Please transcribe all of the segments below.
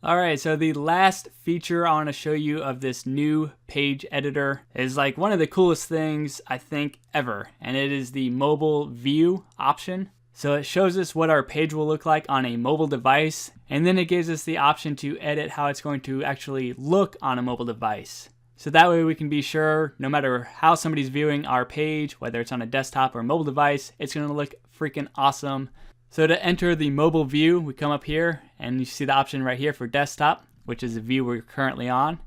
Alright, so the last feature I want to show you of this new page editor is like one of the coolest things I think ever, and it is the mobile view option. So it shows us what our page will look like on a mobile device, and then it gives us the option to edit how it's going to actually look on a mobile device. So that way we can be sure no matter how somebody's viewing our page, whether it's on a desktop or a mobile device, it's going to look freaking awesome. So to enter the mobile view, we come up here and you see the option right here for desktop, which is the view we're currently on.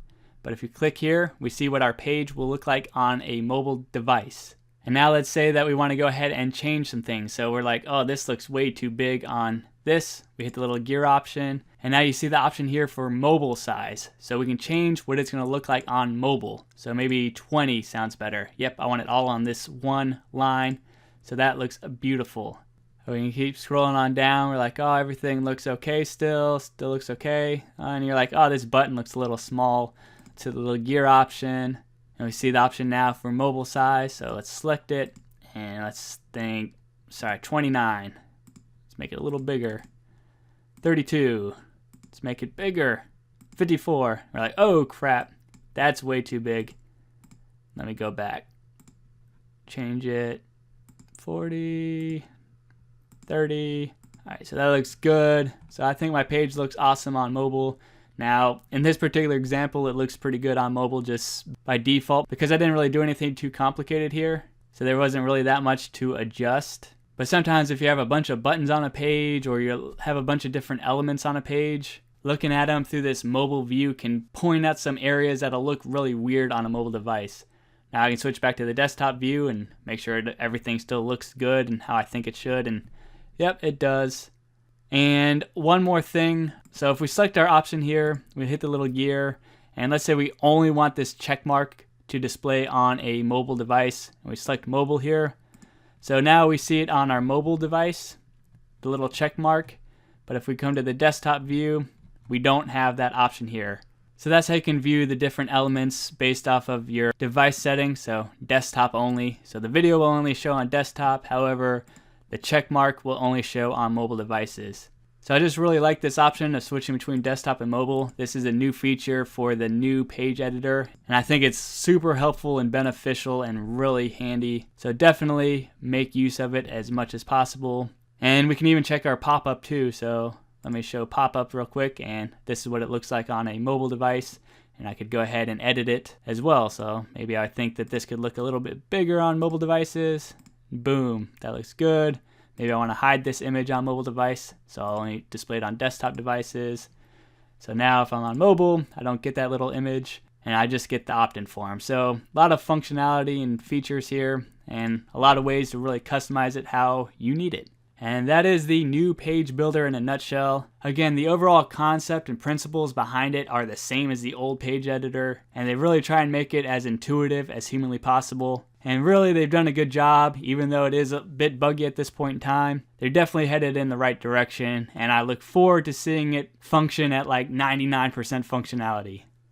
But if you click here, we see what our page will look like on a mobile device. And now let's say that we want to go ahead and change some things. So we're like, oh, this looks way too big on this. We hit the little gear option. And now you see the option here for mobile size. So we can change what it's going to look like on mobile. So maybe 20 sounds better. Yep, I want it all on this one line. So that looks beautiful. We can keep scrolling on down. We're like, oh, everything looks okay still looks okay. And you're like, oh, this button looks a little small. To the little gear option. And we see the option now for mobile size. So let's select it. And let's think, 29. Let's make it a little bigger. 32. Let's make it bigger. 54. We're like, oh, crap. That's way too big. Let me go back. Change it. 40. 30. Alright, so that looks good. So I think my page looks awesome on mobile. Now, in this particular example, it looks pretty good on mobile just by default because I didn't really do anything too complicated here. So there wasn't really that much to adjust. But sometimes if you have a bunch of buttons on a page or you have a bunch of different elements on a page, looking at them through this mobile view can point out some areas that'll look really weird on a mobile device. Now I can switch back to the desktop view and make sure that everything still looks good and how I think it should. And yep, it does. And one more thing. So if we select our option here, we hit the little gear, and let's say we only want this check mark to display on a mobile device. And we select mobile here. So now we see it on our mobile device, the little check mark. But if we come to the desktop view, we don't have that option here. So that's how you can view the different elements based off of your device settings. So desktop only. So the video will only show on desktop. However, the check mark will only show on mobile devices. So I just really like this option of switching between desktop and mobile. This is a new feature for the new page editor, and I think it's super helpful and beneficial and really handy. So definitely make use of it as much as possible. And we can even check our pop-up too. So let me show pop-up real quick, and this is what it looks like on a mobile device. And I could go ahead and edit it as well. So maybe I think that this could look a little bit bigger on mobile devices. Boom, that looks good. Maybe I want to hide this image on mobile device, so I'll only display it on desktop devices. So now if I'm on mobile, I don't get that little image, and I just get the opt-in form. So a lot of functionality and features here, and a lot of ways to really customize it how you need it. And that is the new page builder in a nutshell. Again, the overall concept and principles behind it are the same as the old page editor, and they really try and make it as intuitive as humanly possible. And really, they've done a good job, even though it is a bit buggy at this point in time. They're definitely headed in the right direction, and I look forward to seeing it function at like 99% functionality.